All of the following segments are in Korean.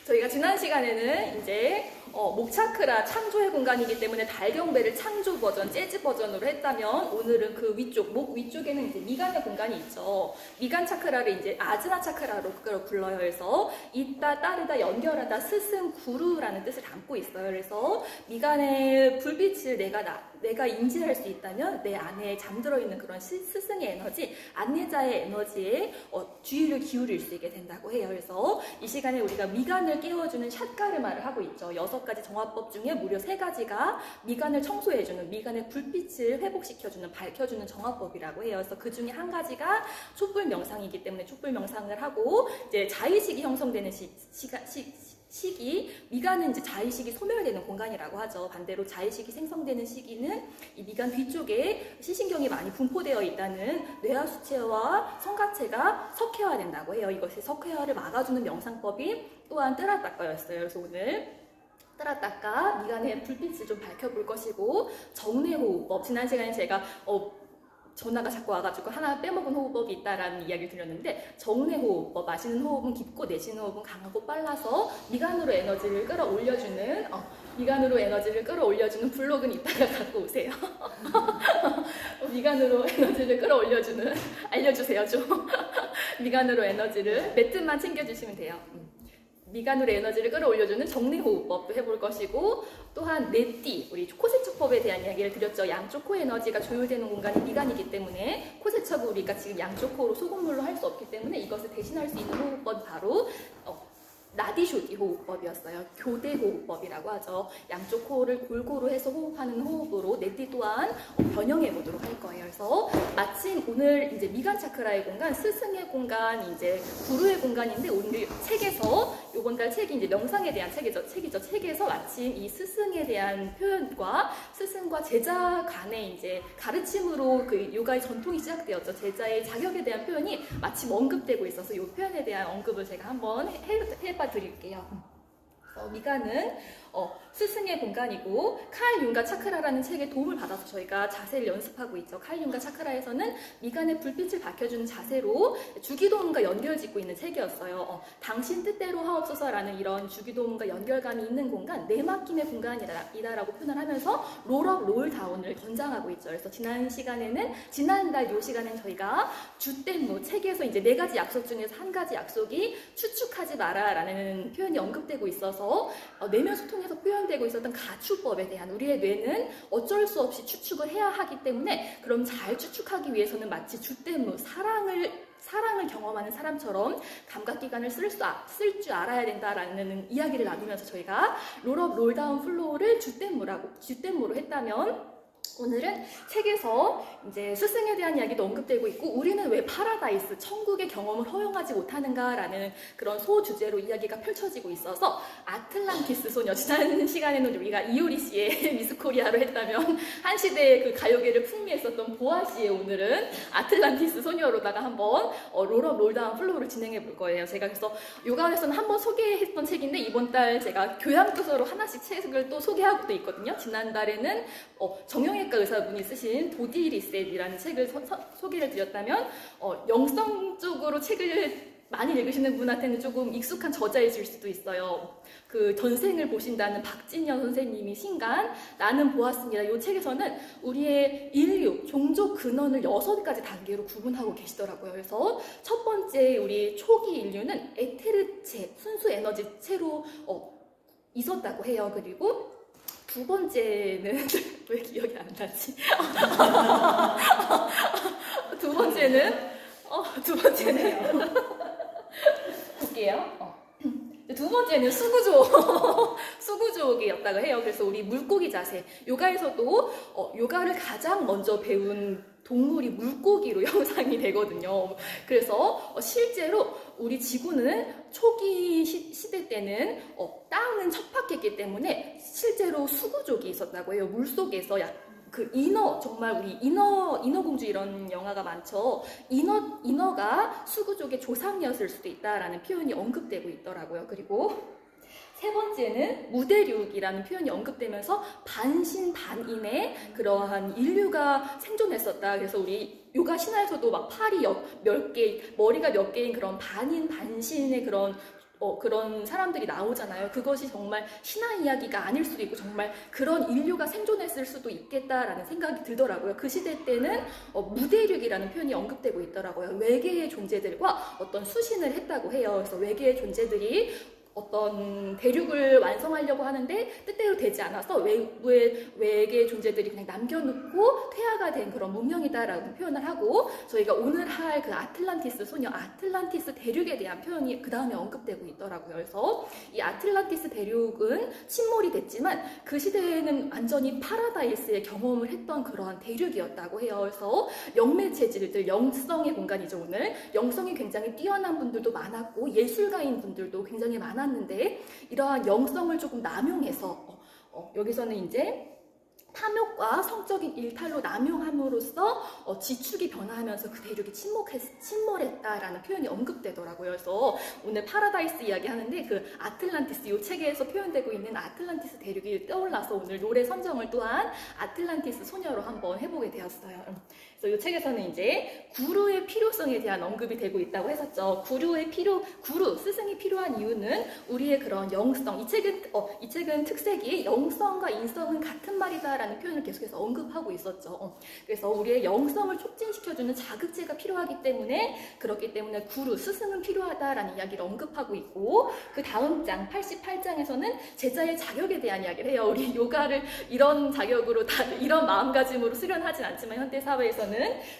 저희가 지난 시간에는 이제 목차크라 창조의 공간이기 때문에 달경배를 창조 버전, 재즈 버전으로 했다면 오늘은 그 위쪽, 목 위쪽에는 이제 미간의 공간이 있죠. 미간 차크라를 이제 아즈나 차크라로 불러요. 그래서 있다, 따르다, 연결하다, 스승, 구루라는 뜻을 담고 있어요. 그래서 미간의 불빛을 내가 인지할 수 있다면 내 안에 잠들어 있는 그런 스승의 에너지, 안내자의 에너지에 주의를 기울일 수 있게 된다고 해요. 그래서 이 시간에 우리가 미간을 깨워주는 샷가르마를 하고 있죠. 6가지 정화법 중에 무려 3가지가 미간을 청소해주는, 미간의 불빛을 회복시켜주는, 밝혀주는 정화법이라고 해요. 그래서 그 중에 한 가지가 촛불 명상이기 때문에 촛불 명상을 하고, 이제 자의식이 형성되는 시기, 미간은 이제 자의식이 소멸되는 공간이라고 하죠. 반대로 자의식이 생성되는 시기는 이 미간 뒤쪽에 시신경이 많이 분포되어 있다는 뇌하수체와 성가체가 석회화된다고 해요. 이것이 석회화를 막아주는 명상법이 또한 뜨라따까였어요. 그래서 오늘 뜨라따까 미간의 불빛을 좀 밝혀볼 것이고, 정내호흡법, 지난 시간에 제가 전화가 자꾸 와가지고 하나 빼먹은 호흡법이 있다라는 이야기를 드렸는데, 정내호흡법, 마시는 호흡은 깊고 내쉬는 호흡은 강하고 빨라서 미간으로 에너지를 끌어올려주는 블록은 이따가 갖고 오세요. 미간으로 에너지를 끌어올려주는, 알려주세요 좀. 미간으로 에너지를 매트만 챙겨주시면 돼요. 미간으로 에너지를 끌어올려주는 정내호흡법도 해볼 것이고, 또한 내띠, 우리 코세척법에 대한 이야기를 드렸죠. 양쪽 코 에너지가 조율되는 공간이 미간이기 때문에 코세척을 우리가 지금 양쪽 코로 소금물로 할 수 없기 때문에 이것을 대신할 수 있는 호흡법이 바로 나디쇼디 호흡법이었어요. 교대 호흡법이라고 하죠. 양쪽 코를 골고루 해서 호흡하는 호흡으로 내띠 또한 변형해 보도록 할 거예요. 그래서 마침 오늘 이제 미간 차크라의 공간, 스승의 공간, 이제 구루의 공간인데, 오늘 책에서 요번 달 책이 이제 명상에 대한 책이죠. 책에서 마침 이 스승에 대한 표현과 스승과 제자 간의 이제 가르침으로 그 요가의 전통이 시작되었죠. 제자의 자격에 대한 표현이 마침 언급되고 있어서 이 표현에 대한 언급을 제가 한번 해봐 드릴게요. 미간은 스승의 공간이고, 칼 융가 차크라라는 책의 도움을 받아서 저희가 자세를 연습하고 있죠. 칼 융가 차크라에서는 미간의 불빛을 밝혀주는 자세로 주기도문과 연결짓고 있는 책이었어요. 당신 뜻대로 하옵소서라는 이런 주기도문과 연결감이 있는 공간, 내맡김의 공간이다라고 표현을 하면서 롤업, 롤다운을 권장하고 있죠. 그래서 지난달 요 시간엔 저희가 주댐무 책에서 이제 4가지 약속 중에서 한 가지 약속이 추측하지 마라라는 표현이 언급되고 있어서 내면 소통에서 표현되고 있었던 가추법에 대한, 우리의 뇌는 어쩔 수 없이 추측을 해야 하기 때문에, 그럼 잘 추측하기 위해서는 마치 주댐무, 사랑을 경험하는 사람처럼 감각기관을 쓸 줄 알아야 된다라는 이야기를 나누면서 저희가 롤업, 롤다운 플로우를 주댐무로 했다면, 오늘은 책에서 이제 스승에 대한 이야기도 언급되고 있고, 우리는 왜 파라다이스, 천국의 경험을 허용하지 못하는가라는 그런 소주제로 이야기가 펼쳐지고 있어서, 아틀란티스 소녀, 지난 시간에는 우리가 이효리 씨의 미스 코리아로 했다면 한 시대의 그 가요계를 풍미했었던 보아 씨의 오늘은 아틀란티스 소녀로다가 한번 롤업, 롤다운 플로우를 진행해 볼 거예요. 제가 그래서 요가원에서는 한번 소개했던 책인데, 이번 달 제가 교양도서로 하나씩 책을 또 소개하고 또 있거든요. 지난달에는 정형외과 의사분이 쓰신 보디 리셋이라는 책을 소개를 드렸다면, 영성적으로 책을 많이 읽으시는 분한테는 조금 익숙한 저자이실 수도 있어요. 그 전생을 보신다는 박진현 선생님이 신간 나는 보았습니다. 이 책에서는 우리의 인류, 종족 근원을 6가지 단계로 구분하고 계시더라고요. 그래서 첫 번째 우리 초기 인류는 에테르체, 순수 에너지체로 있었다고 해요. 그리고 두 번째는 왜 기억이 안 나지? 두 번째는 볼게요. 두 번째는 수구족이었다고 해요. 그래서 우리 물고기 자세, 요가에서도 요가를 가장 먼저 배운 동물이 물고기로 형상이 되거든요. 그래서 실제로 우리 지구는 초기 시대 때는 땅은 척박했기 때문에 실제로 수구족이 있었다고 해요. 물속에서 그 정말 우리 인어공주 이런 영화가 많죠. 인어가 수구족의 조상이었을 수도 있다라는 표현이 언급되고 있더라고요. 그리고 세 번째는 무대륙이라는 표현이 언급되면서 반신반인의 그러한 인류가 생존했었다. 그래서 우리 요가 신화에서도 막 팔이 몇 개, 머리가 몇 개인 그런 반인, 반신의 그런 그런 사람들이 나오잖아요. 그것이 정말 신화 이야기가 아닐 수도 있고 정말 그런 인류가 생존했을 수도 있겠다라는 생각이 들더라고요. 그 시대 때는 무대륙이라는 표현이 언급되고 있더라고요. 외계의 존재들과 어떤 수신을 했다고 해요. 그래서 외계의 존재들이 어떤 대륙을 완성하려고 하는데 뜻대로 되지 않아서 외계의 존재들이 그냥 남겨놓고 퇴화가 된 그런 문명이다라고 표현을 하고, 저희가 오늘 할 그 아틀란티스 소녀, 아틀란티스 대륙에 대한 표현이 그 다음에 언급되고 있더라고요. 그래서 이 아틀란티스 대륙은 침몰이 됐지만 그 시대에는 완전히 파라다이스의 경험을 했던 그러한 대륙이었다고 해요. 그래서 영매 체질들, 영성의 공간이죠. 오늘 영성이 굉장히 뛰어난 분들도 많았고 예술가인 분들도 굉장히 많았는데, 이러한 영성을 조금 남용해서 여기서는 이제 탐욕과 성적인 일탈로 남용함으로써 지축이 변화하면서 그 대륙이 침몰했다라는 표현이 언급되더라고요. 그래서 오늘 파라다이스 이야기 하는데 그 아틀란티스, 이 책에서 표현되고 있는 아틀란티스 대륙이 떠올라서 오늘 노래 선정을 또한 아틀란티스 소녀로 한번 해보게 되었어요. 그래서 이 책에서는 이제 구루의 필요성에 대한 언급이 되고 있다고 했었죠. 구루, 스승이 필요한 이유는 우리의 그런 영성, 이 책은 특색이 영성과 인성은 같은 말이다라는 표현을 계속해서 언급하고 있었죠. 그래서 우리의 영성을 촉진시켜주는 자극제가 필요하기 때문에, 그렇기 때문에 구루, 스승은 필요하다라는 이야기를 언급하고 있고, 그 다음 장 88장에서는 제자의 자격에 대한 이야기를 해요. 우리 요가를 이런 자격으로 이런 마음가짐으로 수련하진 않지만 현대사회에서는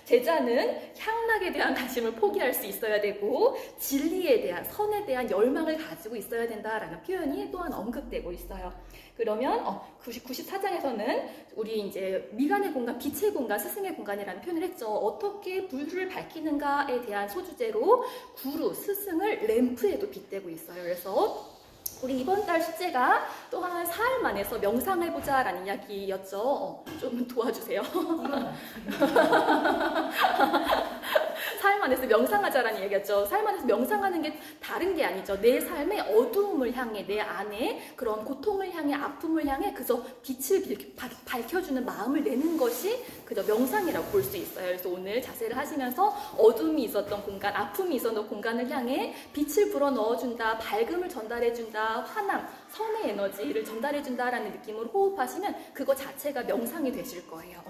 제자는 향락에 대한 관심을 포기할 수 있어야 되고 진리에 대한, 선에 대한 열망을 가지고 있어야 된다라는 표현이 또한 언급되고 있어요. 그러면 94장에서는 우리 이제 미간의 공간, 빛의 공간, 스승의 공간이라는 표현을 했죠. 어떻게 불을 밝히는가에 대한 소주제로 구루, 스승을 램프에도 빗대고 있어요. 그래서 우리 이번 달 숙제가 또한 사흘만에서 명상해보자 라는 이야기였죠. 좀 도와주세요. 사흘만에서 명상하자라는 얘기였죠. 사흘만에서 명상하는 게 다른 게 아니죠. 내 삶의 어두움을 향해, 내 안에 그런 고통을 향해, 아픔을 향해 그저 빛을 밝혀주는 마음을 내는 것이 그저 명상이라고 볼 수 있어요. 그래서 오늘 자세를 하시면서 어둠이 있었던 공간, 아픔이 있었던 공간을 향해 빛을 불어 넣어준다, 밝음을 전달해준다, 화남, 선의 에너지를 전달해준다라는 느낌으로 호흡하시면 그거 자체가 명상이 되실 거예요.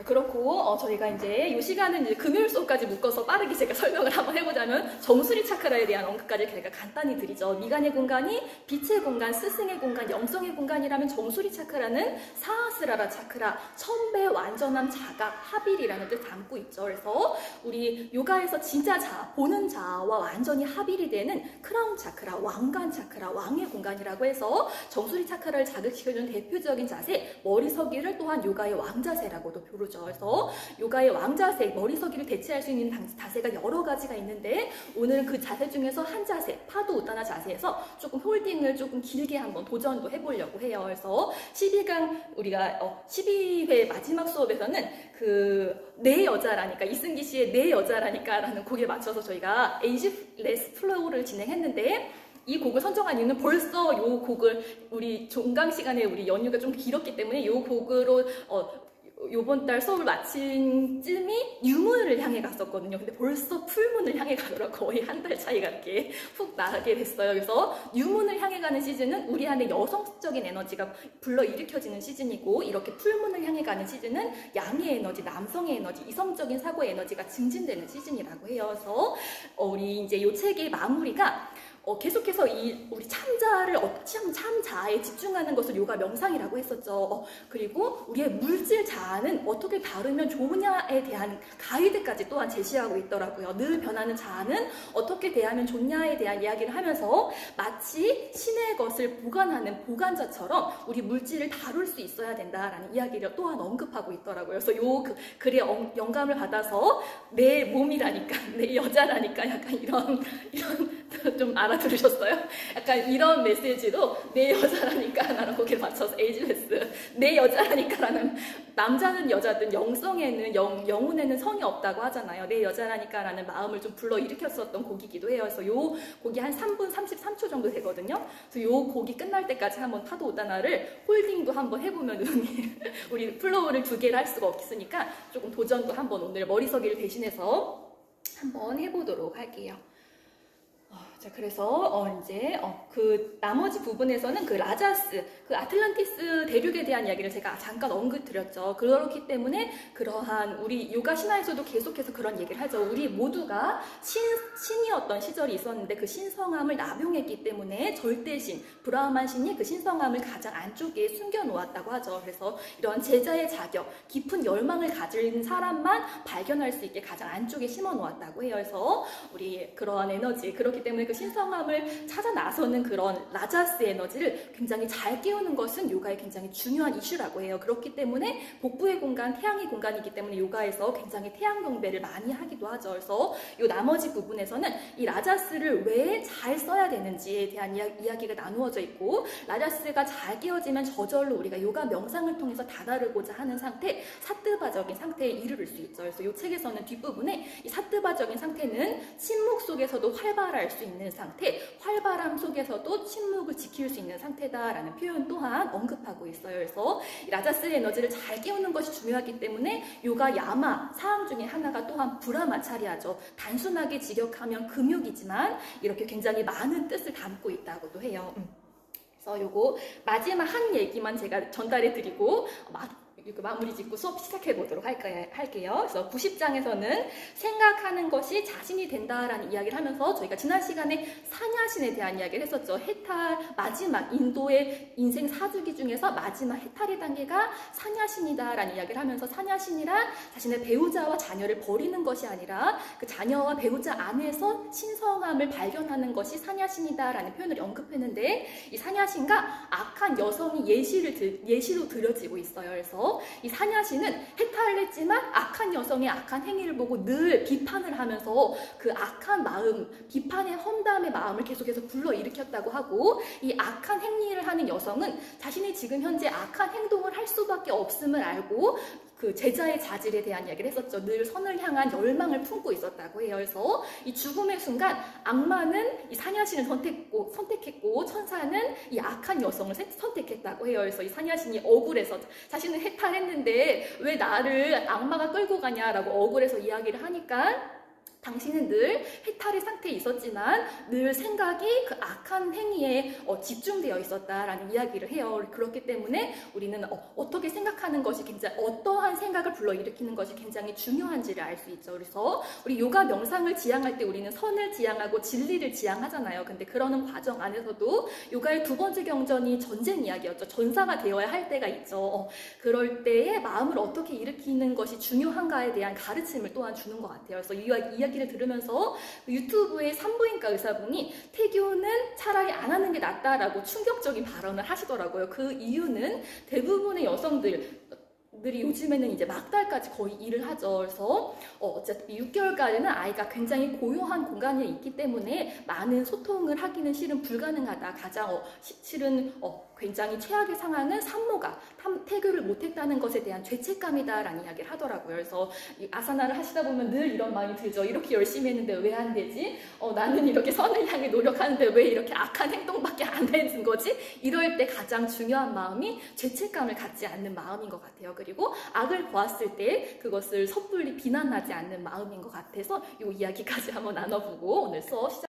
그렇고 저희가 이제 이 시간은 이제 금요일 수업까지 묶어서 빠르게 제가 설명을 한번 해보자면 정수리 차크라에 대한 언급까지 제가 간단히 드리죠. 미간의 공간이 빛의 공간, 스승의 공간, 영성의 공간이라면 정수리 차크라는 사하스라라 차크라, 천배 완전함 자각, 합일이라는 뜻을 담고 있죠. 그래서 우리 요가에서 진짜 자, 보는 자와 완전히 합일이 되는 크라운 차크라, 왕관 차크라, 왕의 공간이라고 해서 정수리 차크라를 자극시켜주는 대표적인 자세, 머리서기를 또한 요가의 왕자세라고도 부르죠. 그래서 요가의 왕자세, 머리서기를 대체할 수 있는 자세가 여러 가지가 있는데 오늘은 그 자세 중에서 한 자세, 파도 우타나 자세에서 조금 홀딩을 조금 길게 한번 도전도 해보려고 해요. 그래서 12강 우리가 12회 마지막 수업에서는 그 내 여자라니까, 이승기 씨의 내 여자라니까 라는 곡에 맞춰서 저희가 에이지레스 플로우를 진행했는데, 이 곡을 선정한 이유는 벌써 이 곡을 우리 종강 시간에 우리 연휴가 좀 길었기 때문에 이 곡으로 요번 달 수업을 마친 쯤이 유문을 향해 갔었거든요. 근데 벌써 풀문을 향해 가더라고요. 거의 한 달 차이가 이렇게 훅 나게 됐어요. 그래서 유문을 향해 가는 시즌은 우리 안에 여성적인 에너지가 불러일으켜지는 시즌이고, 이렇게 풀문을 향해 가는 시즌은 양의 에너지, 남성의 에너지, 이성적인 사고의 에너지가 증진되는 시즌이라고 해요. 그래서 우리 이제 이 책의 마무리가 계속해서 우리 참자를 참자에 집중하는 것을 요가 명상이라고 했었죠. 그리고 우리의 물질 자아는 어떻게 다루면 좋으냐에 대한 가이드까지 또한 제시하고 있더라고요. 늘 변하는 자아는 어떻게 대하면 좋냐에 대한 이야기를 하면서 마치 신의 것을 보관하는 보관자처럼 우리 물질을 다룰 수 있어야 된다라는 이야기를 또한 언급하고 있더라고요. 그래서 요 글에 영감을 받아서 내 몸이라니까, 내 여자라니까, 약간 이런 좀 알아들으셨어요? 약간 이런 메시지로 내 여자라니까 라는 곡에 맞춰서 에이지레스, 내 여자라니까 라는, 남자는 여자든 영성에는 영혼에는 성이 없다고 하잖아요. 내 여자라니까 라는 마음을 좀 불러일으켰었던 곡이기도 해요. 그래서 요 곡이 한 3분 33초 정도 되거든요. 그래서 요 곡이 끝날 때까지 한번 파도 오다나를 홀딩도 한번 해보면 우리 플로우를 2개를 할 수가 없으니까 조금 도전도 한번 오늘 머리서기를 대신해서 한번 해보도록 할게요. 자, 그래서 이제 그 나머지 부분에서는 그 라자스, 그 아틀란티스 대륙에 대한 이야기를 제가 잠깐 언급드렸죠. 그렇기 때문에 그러한 우리 요가 신화에서도 계속해서 그런 얘기를 하죠. 우리 모두가 신이었던 시절이 있었는데 그 신성함을 남용했기 때문에 절대신, 브라흐만 신이 그 신성함을 가장 안쪽에 숨겨놓았다고 하죠. 그래서 이런 제자의 자격, 깊은 열망을 가진 사람만 발견할 수 있게 가장 안쪽에 심어놓았다고 해요. 그래서 우리 그러한 에너지, 그렇기 때문에 그 신성함을 찾아 나서는 그런 라자스 에너지를 굉장히 잘 깨우는 것은 요가의 굉장히 중요한 이슈라고 해요. 그렇기 때문에 복부의 공간, 태양의 공간이기 때문에 요가에서 굉장히 태양 경배를 많이 하기도 하죠. 그래서 요 나머지 부분에서는 이 라자스를 왜 잘 써야 되는지에 대한 이야기가 나누어져 있고, 라자스가 잘 깨어지면 저절로 우리가 요가 명상을 통해서 다다르고자 하는 상태, 사뜨바적인 상태에 이르를 수 있죠. 그래서 이 책에서는 뒷부분에 이 사뜨바적인 상태는 침묵 속에서도 활발할 수 있는 상태, 활발함 속에서도 침묵을 지킬 수 있는 상태다라는 표현 또한 언급하고 있어요. 그래서 라자스의 에너지를 잘 깨우는 것이 중요하기 때문에 요가 야마 사항 중에 하나가 또한 브라마차리아죠. 단순하게 직역하면 금욕이지만 이렇게 굉장히 많은 뜻을 담고 있다고도 해요. 그래서 요거 마지막 한 얘기만 제가 전달해 드리고 마무리 짓고 수업 시작해 보도록 할게요. 그래서 90장에서는 생각하는 것이 자신이 된다라는 이야기를 하면서 저희가 지난 시간에 사냐신에 대한 이야기를 했었죠. 해탈, 마지막 인도의 인생 사주기 중에서 마지막 해탈의 단계가 사냐신이다라는 이야기를 하면서, 사냐신이란 자신의 배우자와 자녀를 버리는 것이 아니라 그 자녀와 배우자 안에서 신성함을 발견하는 것이 사냐신이다라는 표현을 언급했는데, 이 사냐신과 악한 여성이 예시로 들여지고 있어요. 그래서 이 사냐신은 해탈을 했지만 악한 여성의 악한 행위를 보고 늘 비판을 하면서 그 악한 마음, 비판의 험담의 마음을 계속해서 불러일으켰다고 하고, 이 악한 행위를 하는 여성은 자신이 지금 현재 악한 행동을 할 수밖에 없음을 알고 그 제자의 자질에 대한 이야기를 했었죠. 늘 선을 향한 열망을 품고 있었다고 해요. 그래서 이 죽음의 순간 악마는 이 사냐신을 선택했고 천사는 이 악한 여성을 선택했다고 해요. 그래서 이 사냐신이 억울해서 자신은 해탈했는데 왜 나를 악마가 끌고 가냐라고 억울해서 이야기를 하니까, 당신은 늘 해탈의 상태에 있었지만 늘 생각이 그 악한 행위에 집중되어 있었다라는 이야기를 해요. 그렇기 때문에 우리는 어떻게 생각하는 것이 굉장히, 어떠한 생각을 불러일으키는 것이 굉장히 중요한지를 알 수 있죠. 그래서 우리 요가 명상을 지향할 때 우리는 선을 지향하고 진리를 지향하잖아요. 근데 그러는 과정 안에서도 요가의 두 번째 경전이 전쟁 이야기였죠. 전사가 되어야 할 때가 있죠. 그럴 때에 마음을 어떻게 일으키는 것이 중요한가에 대한 가르침을 또한 주는 것 같아요. 그래서 이 이야기를 들으면서 유튜브의 산부인과 의사분이 태교는 차라리 안 하는 게 낫다라고 충격적인 발언을 하시더라고요. 그 이유는 대부분의 여성들이 요즘에는 이제 막달까지 거의 일을 하죠. 그래서 어차피 6개월까지는 아이가 굉장히 고요한 공간에 있기 때문에 많은 소통을 하기는 실은 불가능하다. 가장 실은 굉장히 최악의 상황은 산모가 태교를 못했다는 것에 대한 죄책감이다라는 이야기를 하더라고요. 그래서 이 아사나를 하시다 보면 늘 이런 마음이 들죠. 이렇게 열심히 했는데 왜 안 되지? 나는 이렇게 선을 향해 노력하는데 왜 이렇게 악한 행동밖에 안 되는 거지? 이럴 때 가장 중요한 마음이 죄책감을 갖지 않는 마음인 것 같아요. 그리고 악을 보았을 때 그것을 섣불리 비난하지 않는 마음인 것 같아서 이 이야기까지 한번 나눠보고 오늘 수업 시작.